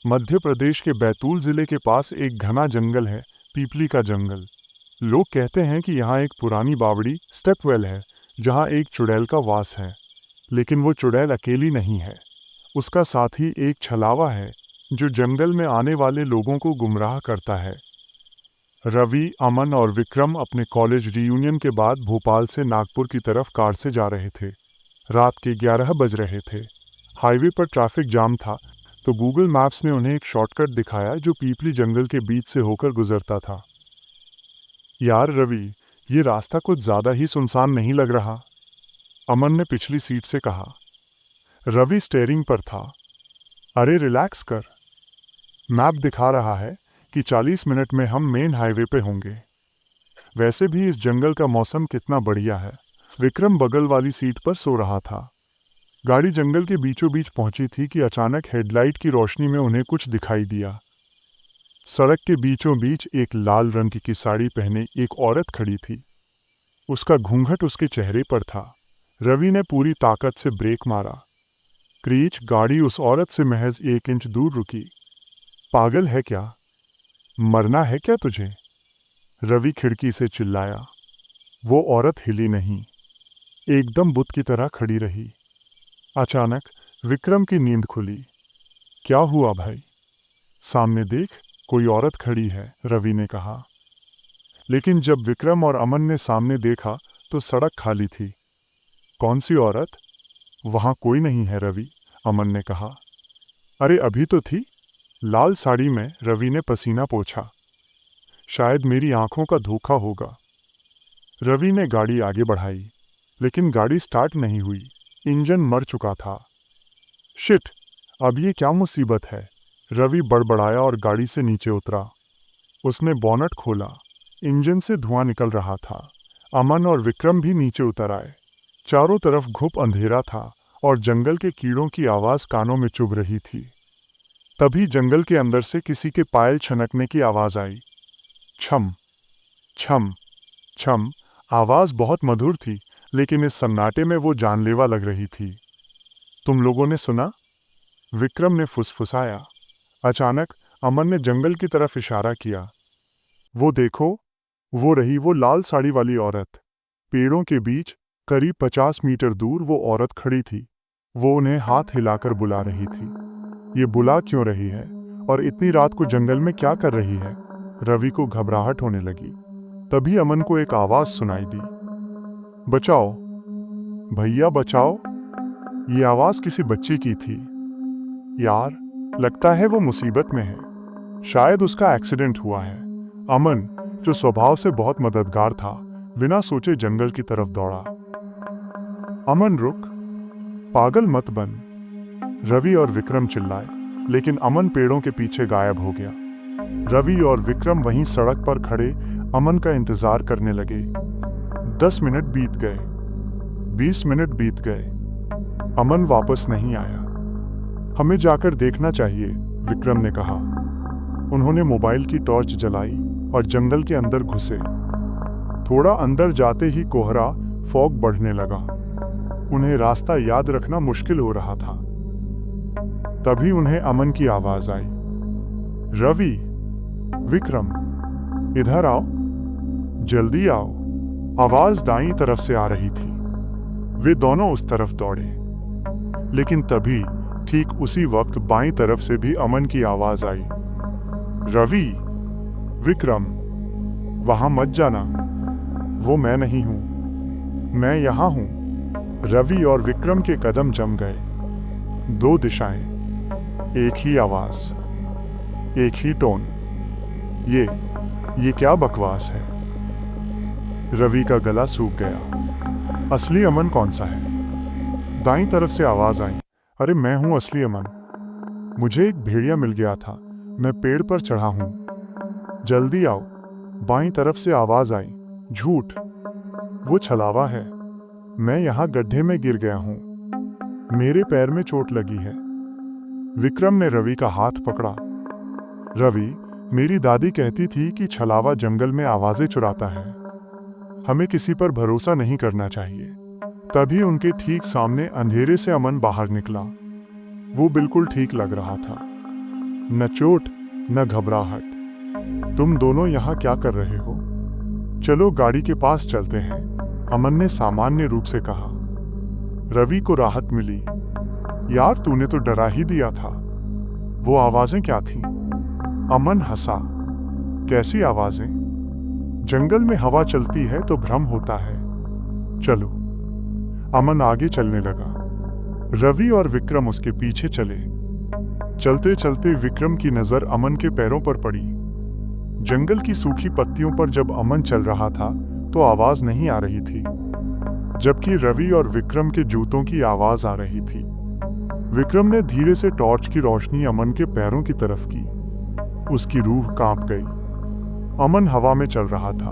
मध्य प्रदेश के बैतूल जिले के पास एक घना जंगल है, पीपली का जंगल। लोग कहते हैं कि यहाँ एक पुरानी बावड़ी स्टेपवेल है, जहाँ एक चुड़ैल का वास है। लेकिन वो चुड़ैल अकेली नहीं है, उसका साथी एक छलावा है जो जंगल में आने वाले लोगों को गुमराह करता है। रवि, अमन और विक्रम अपने कॉलेज रियूनियन के बाद भोपाल से नागपुर की तरफ कार से जा रहे थे। रात के 11 बज रहे थे। हाईवे पर ट्रैफिक जाम था, तो गूगल मैप्स ने उन्हें एक शॉर्टकट दिखाया जो पीपली जंगल के बीच से होकर गुजरता था। यार रवि, ये रास्ता कुछ ज़्यादा ही सुनसान नहीं लग रहा? अमन ने पिछली सीट से कहा। रवि स्टीयरिंग पर था। अरे रिलैक्स कर, मैप दिखा रहा है कि 40 मिनट में हम मेन हाईवे पे होंगे। वैसे भी इस जंगल का मौसम कितना बढ़िया है। विक्रम बगल वाली सीट पर सो रहा था। गाड़ी जंगल के बीचों बीच पहुंची थी कि अचानक हेडलाइट की रोशनी में उन्हें कुछ दिखाई दिया। सड़क के बीचों बीच एक लाल रंग की साड़ी पहने एक औरत खड़ी थी। उसका घूंघट उसके चेहरे पर था। रवि ने पूरी ताकत से ब्रेक मारा। क्रीच, गाड़ी उस औरत से महज 1 इंच दूर रुकी। पागल है क्या? मरना है क्या तुझे? रवि खिड़की से चिल्लाया। वो औरत हिली नहीं, एकदम बुत की तरह खड़ी रही। अचानक विक्रम की नींद खुली। क्या हुआ भाई? सामने देख, कोई औरत खड़ी है, रवि ने कहा। लेकिन जब विक्रम और अमन ने सामने देखा तो सड़क खाली थी। कौन सी औरत? वहां कोई नहीं है रवि, अमन ने कहा। अरे अभी तो थी, लाल साड़ी में, रवि ने पसीना पोंछा। शायद मेरी आंखों का धोखा होगा। रवि ने गाड़ी आगे बढ़ाई, लेकिन गाड़ी स्टार्ट नहीं हुई। इंजन मर चुका था। शिट, अब ये क्या मुसीबत है? रवि बड़बड़ाया और गाड़ी से नीचे उतरा। उसने बोनट खोला। इंजन से धुआं निकल रहा था। अमन और विक्रम भी नीचे उतर आए। चारों तरफ घुप अंधेरा था और जंगल के कीड़ों की आवाज़ कानों में चुभ रही थी। तभी जंगल के अंदर से किसी के पायल छनकने की आवाज़ आई। छम छम छम। आवाज़ बहुत मधुर थी, लेकिन इस सन्नाटे में वो जानलेवा लग रही थी। तुम लोगों ने सुना? विक्रम ने फुसफुसाया। अचानक अमन ने जंगल की तरफ इशारा किया। वो देखो, वो रही वो लाल साड़ी वाली औरत। पेड़ों के बीच करीब 50 मीटर दूर वो औरत खड़ी थी। वो उन्हें हाथ हिलाकर बुला रही थी। ये बुला क्यों रही है और इतनी रात को जंगल में क्या कर रही है? रवि को घबराहट होने लगी। तभी अमन को एक आवाज़ सुनाई दी। बचाओ भैया, बचाओ। ये आवाज़ किसी बच्चे की थी। यार, लगता है वो मुसीबत में है। शायद उसका एक्सीडेंट हुआ है। अमन, जो स्वभाव से बहुत मददगार था, बिना सोचे जंगल की तरफ दौड़ा। अमन रुक, पागल मत बन, रवि और विक्रम चिल्लाए, लेकिन अमन पेड़ों के पीछे गायब हो गया। रवि और विक्रम वहीं सड़क पर खड़े अमन का इंतजार करने लगे। 10 मिनट बीत गए, 20 मिनट बीत गए। अमन वापस नहीं आया। हमें जाकर देखना चाहिए, विक्रम ने कहा। उन्होंने मोबाइल की टॉर्च जलाई और जंगल के अंदर घुसे। थोड़ा अंदर जाते ही कोहरा, फॉग बढ़ने लगा। उन्हें रास्ता याद रखना मुश्किल हो रहा था। तभी उन्हें अमन की आवाज आई। रवि, विक्रम, इधर आओ, जल्दी आओ। आवाज दाईं तरफ से आ रही थी। वे दोनों उस तरफ दौड़े, लेकिन तभी ठीक उसी वक्त बाईं तरफ से भी अमन की आवाज आई। रवि, विक्रम, वहां मत जाना, वो मैं नहीं हूं, मैं यहां हूं। रवि और विक्रम के कदम जम गए। 2 दिशाएं, एक ही आवाज, एक ही टोन। ये क्या बकवास है? रवि का गला सूख गया। असली अमन कौन सा है? दाईं तरफ से आवाज आई। अरे मैं हूं असली अमन। मुझे एक भेड़िया मिल गया था, मैं पेड़ पर चढ़ा हूं, जल्दी आओ। बाईं तरफ से आवाज आई। झूठ, वो छलावा है। मैं यहां गड्ढे में गिर गया हूं, मेरे पैर में चोट लगी है। विक्रम ने रवि का हाथ पकड़ा। रवि, मेरी दादी कहती थी कि छलावा जंगल में आवाजें चुराता है, हमें किसी पर भरोसा नहीं करना चाहिए। तभी उनके ठीक सामने अंधेरे से अमन बाहर निकला। वो बिल्कुल ठीक लग रहा था। न चोट न घबराहट। तुम दोनों यहाँ क्या कर रहे हो? चलो गाड़ी के पास चलते हैं, अमन ने सामान्य रूप से कहा। रवि को राहत मिली। यार तूने तो डरा ही दिया था। वो आवाजें क्या थीं? अमन हंसा। कैसी आवाजें? जंगल में हवा चलती है तो भ्रम होता है। चलो। अमन आगे चलने लगा। रवि और विक्रम उसके पीछे चले। चलते चलते विक्रम की नजर अमन के पैरों पर पड़ी। जंगल की सूखी पत्तियों पर जब अमन चल रहा था तो आवाज नहीं आ रही थी, जबकि रवि और विक्रम के जूतों की आवाज आ रही थी। विक्रम ने धीरे से टॉर्च की रोशनी अमन के पैरों की तरफ की। उसकी रूह कांप गई। अमन हवा में चल रहा था।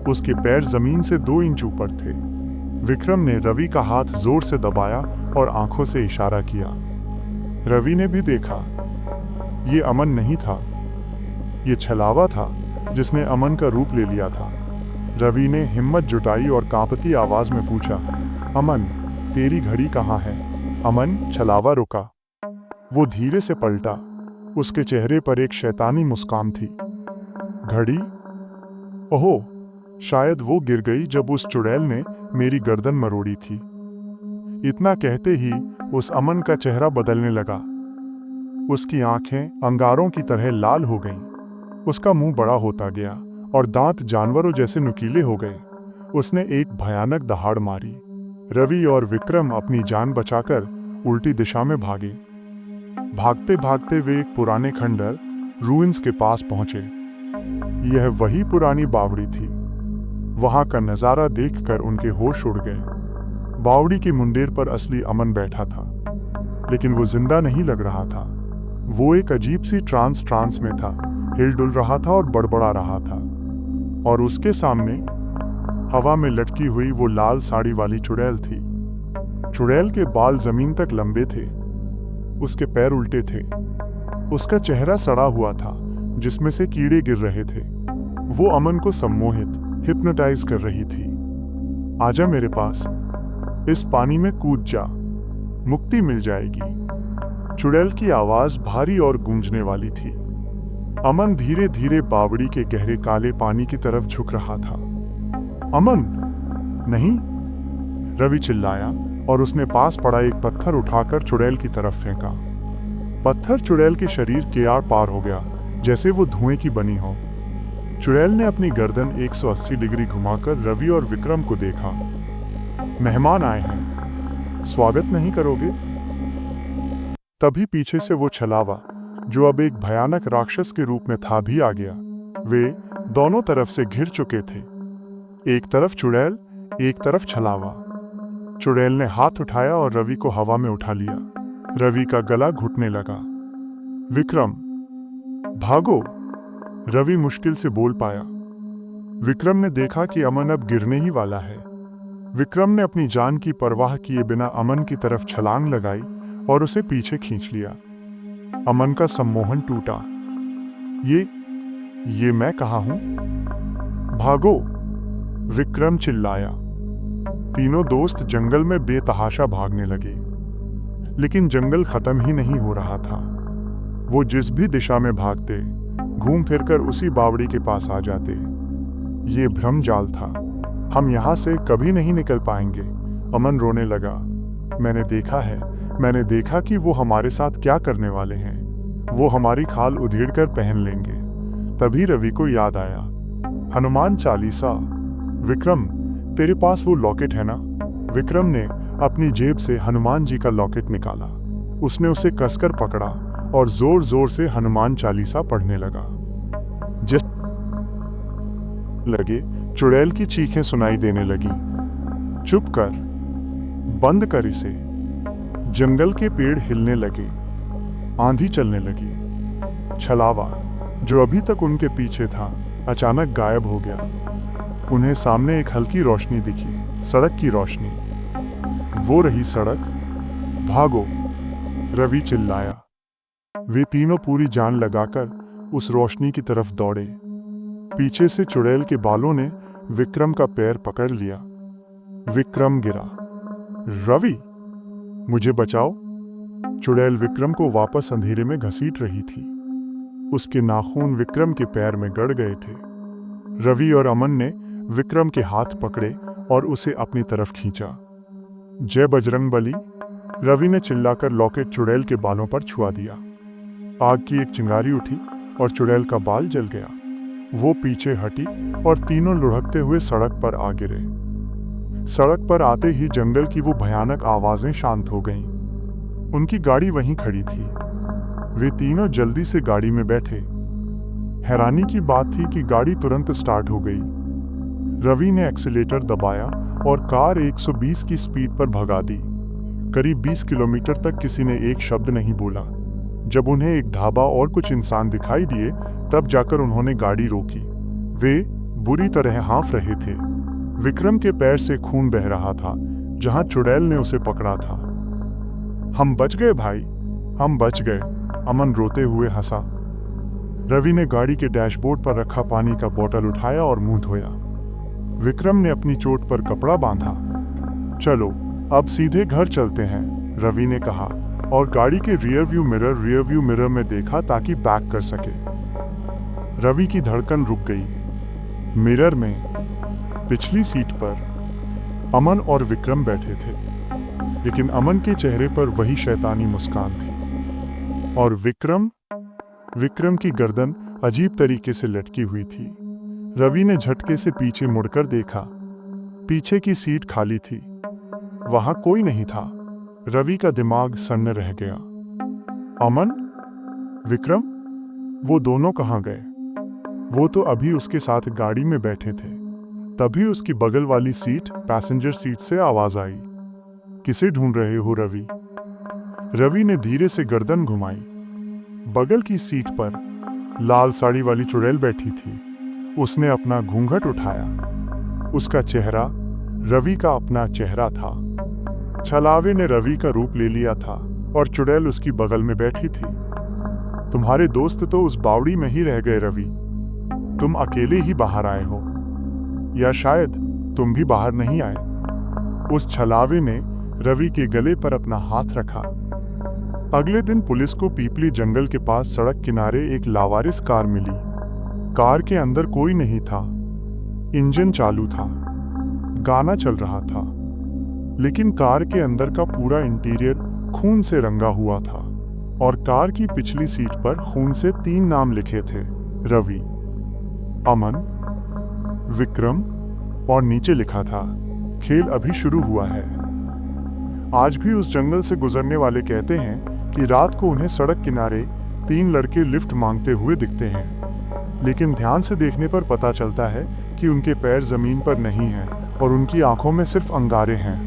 उसके पैर जमीन से 2 इंच ऊपर थे। विक्रम ने रवि का हाथ जोर से दबाया और आंखों से इशारा किया। रवि ने भी देखा। ये अमन नहीं था, ये छलावा था जिसने अमन का रूप ले लिया था। रवि ने हिम्मत जुटाई और कांपती आवाज में पूछा, अमन, तेरी घड़ी कहाँ है? अमन, छलावा रुका। वो धीरे से पलटा। उसके चेहरे पर एक शैतानी मुस्कान थी। घड़ी? ओहो, शायद वो गिर गई जब उस चुड़ैल ने मेरी गर्दन मरोड़ी थी। इतना कहते ही उस अमन का चेहरा बदलने लगा। उसकी आंखें अंगारों की तरह लाल हो गईं। उसका मुंह बड़ा होता गया और दांत जानवरों जैसे नुकीले हो गए। उसने एक भयानक दहाड़ मारी। रवि और विक्रम अपनी जान बचाकर उल्टी दिशा में भागे। भागते भागते वे एक पुराने खंडर रूइंस के पास पहुंचे। यह वही पुरानी बावड़ी थी। वहां का नजारा देखकर उनके होश उड़ गए। बावड़ी की मुंडेर पर असली अमन बैठा था, लेकिन वो जिंदा नहीं लग रहा था। वो एक अजीब सी ट्रांस में था, हिल-डुल रहा था और बड़बड़ा रहा था। और उसके सामने हवा में लटकी हुई वो लाल साड़ी वाली चुड़ैल थी। चुड़ैल के बाल जमीन तक लंबे थे। उसके पैर उल्टे थे। उसका चेहरा सड़ा हुआ था, जिसमें से कीड़े गिर रहे थे। वो अमन को सम्मोहित, हिप्नोटाइज कर रही थी। आजा मेरे पास, इस पानी में कूद जा, मुक्ति मिल जाएगी। चुड़ैल की आवाज भारी और गूंजने वाली थी। अमन धीरे धीरे बावड़ी के गहरे काले पानी की तरफ झुक रहा था। अमन, नहीं! रवि चिल्लाया और उसने पास पड़ा एक पत्थर उठाकर चुड़ैल की तरफ फेंका। पत्थर चुड़ैल के शरीर के आर पार हो गया, जैसे वो धुएं की बनी हो। चुड़ैल ने अपनी गर्दन 180 डिग्री घुमाकर रवि और विक्रम को देखा। मेहमान आए हैं, स्वागत नहीं करोगे? तभी पीछे से वो छलावा, जो अब एक भयानक राक्षस के रूप में था, भी आ गया। वे दोनों तरफ से घिर चुके थे। एक तरफ चुड़ैल, एक तरफ छलावा। चुड़ैल ने हाथ उठाया और रवि को हवा में उठा लिया। रवि का गला घुटने लगा। विक्रम, भागो! रवि मुश्किल से बोल पाया। विक्रम ने देखा कि अमन अब गिरने ही वाला है। विक्रम ने अपनी जान की परवाह किए बिना अमन की तरफ छलांग लगाई और उसे पीछे खींच लिया। अमन का सम्मोहन टूटा। ये मैं कहाँ हूं? भागो! विक्रम चिल्लाया। तीनों दोस्त जंगल में बेतहाशा भागने लगे, लेकिन जंगल खत्म ही नहीं हो रहा था। वो जिस भी दिशा में भागते, घूम फिरकर उसी बावड़ी के पास आ जाते। ये भ्रम जाल था। हम यहाँ से कभी नहीं निकल पाएंगे। अमन रोने लगा। मैंने देखा कि वो हमारे साथ क्या करने वाले हैं। वो हमारी खाल उधेड़कर पहन लेंगे। तभी रवि को याद आया, हनुमान चालीसा। विक्रम, तेरे पास वो लॉकेट है ना? विक्रम ने अपनी जेब से हनुमान जी का लॉकेट निकाला। उसने उसे कसकर पकड़ा और जोर जोर से हनुमान चालीसा पढ़ने लगा। जिस लगे चुड़ैल की चीखें सुनाई देने लगी। चुप कर, बंद कर इसे। जंगल के पेड़ हिलने लगे, आंधी चलने लगी। छलावा, जो अभी तक उनके पीछे था, अचानक गायब हो गया। उन्हें सामने एक हल्की रोशनी दिखी, सड़क की रोशनी। वो रही सड़क। भागो! रवि चिल्लाया। वे तीनों पूरी जान लगाकर उस रोशनी की तरफ दौड़े। पीछे से चुड़ैल के बालों ने विक्रम का पैर पकड़ लिया। विक्रम गिरा। रवि, मुझे बचाओ! चुड़ैल विक्रम को वापस अंधेरे में घसीट रही थी। उसके नाखून विक्रम के पैर में गड़ गए थे। रवि और अमन ने विक्रम के हाथ पकड़े और उसे अपनी तरफ खींचा। जय बजरंगबली, रवि ने चिल्लाकर लॉकेट चुड़ैल के बालों पर छुआ दिया। आग की एक चिंगारी उठी और चुड़ैल का बाल जल गया। वो पीछे हटी और तीनों लुढ़कते हुए सड़क पर आ गिरे। सड़क पर आते ही जंगल की वो भयानक आवाजें शांत हो गईं। उनकी गाड़ी वहीं खड़ी थी। वे तीनों जल्दी से गाड़ी में बैठे। हैरानी की बात थी कि गाड़ी तुरंत स्टार्ट हो गई। रवि ने एक्सीलेटर दबाया और कार 120 की स्पीड पर भगा दी। करीब 20 किलोमीटर तक किसी ने एक शब्द नहीं बोला। जब उन्हें एक ढाबा और कुछ इंसान दिखाई दिए, तब जाकर उन्होंने गाड़ी रोकी। वे बुरी तरह हाँफ रहे थे। विक्रम के पैर से खून बह रहा था, जहां चुड़ैल ने उसे पकड़ा था। हम बच गए भाई, हम बच गए, अमन रोते हुए हंसा। रवि ने गाड़ी के डैशबोर्ड पर रखा पानी का बोतल उठाया और मुंह धोया। विक्रम ने अपनी चोट पर कपड़ा बांधा। चलो अब सीधे घर चलते हैं, रवि ने कहा और गाड़ी के रियर व्यू मिरर में देखा ताकि बैक कर सके। रवि की धड़कन रुक गई। मिरर में पिछली सीट पर अमन और विक्रम बैठे थे, लेकिन अमन के चेहरे पर वही शैतानी मुस्कान थी और विक्रम की गर्दन अजीब तरीके से लटकी हुई थी। रवि ने झटके से पीछे मुड़कर देखा। पीछे की सीट खाली थी, वहां कोई नहीं था। रवि का दिमाग सन्न रह गया। अमन, विक्रम, वो दोनों कहाँ गए? वो तो अभी उसके साथ गाड़ी में बैठे थे। तभी उसकी बगल वाली सीट, पैसेंजर सीट से आवाज आई, किसे ढूंढ रहे हो रवि? रवि ने धीरे से गर्दन घुमाई। बगल की सीट पर लाल साड़ी वाली चुड़ैल बैठी थी। उसने अपना घूंघट उठाया। उसका चेहरा रवि का अपना चेहरा था। छलावे ने रवि का रूप ले लिया था और चुड़ैल उसकी बगल में बैठी थी। तुम्हारे दोस्त तो उस बावड़ी में ही रह गए रवि। तुम अकेले ही बाहर आए हो, या शायद तुम भी बाहर नहीं आए। उस छलावे ने रवि के गले पर अपना हाथ रखा। अगले दिन पुलिस को पीपली जंगल के पास सड़क किनारे एक लावारिस कार मिली। कार के अंदर कोई नहीं था। इंजन चालू था, गाना चल रहा था, लेकिन कार के अंदर का पूरा इंटीरियर खून से रंगा हुआ था और कार की पिछली सीट पर खून से 3 नाम लिखे थे, रवि, अमन, विक्रम, और नीचे लिखा था, खेल अभी शुरू हुआ है। आज भी उस जंगल से गुजरने वाले कहते हैं कि रात को उन्हें सड़क किनारे 3 लड़के लिफ्ट मांगते हुए दिखते हैं, लेकिन ध्यान से देखने पर पता चलता है कि उनके पैर जमीन पर नहीं हैं और उनकी आंखों में सिर्फ अंगारे हैं।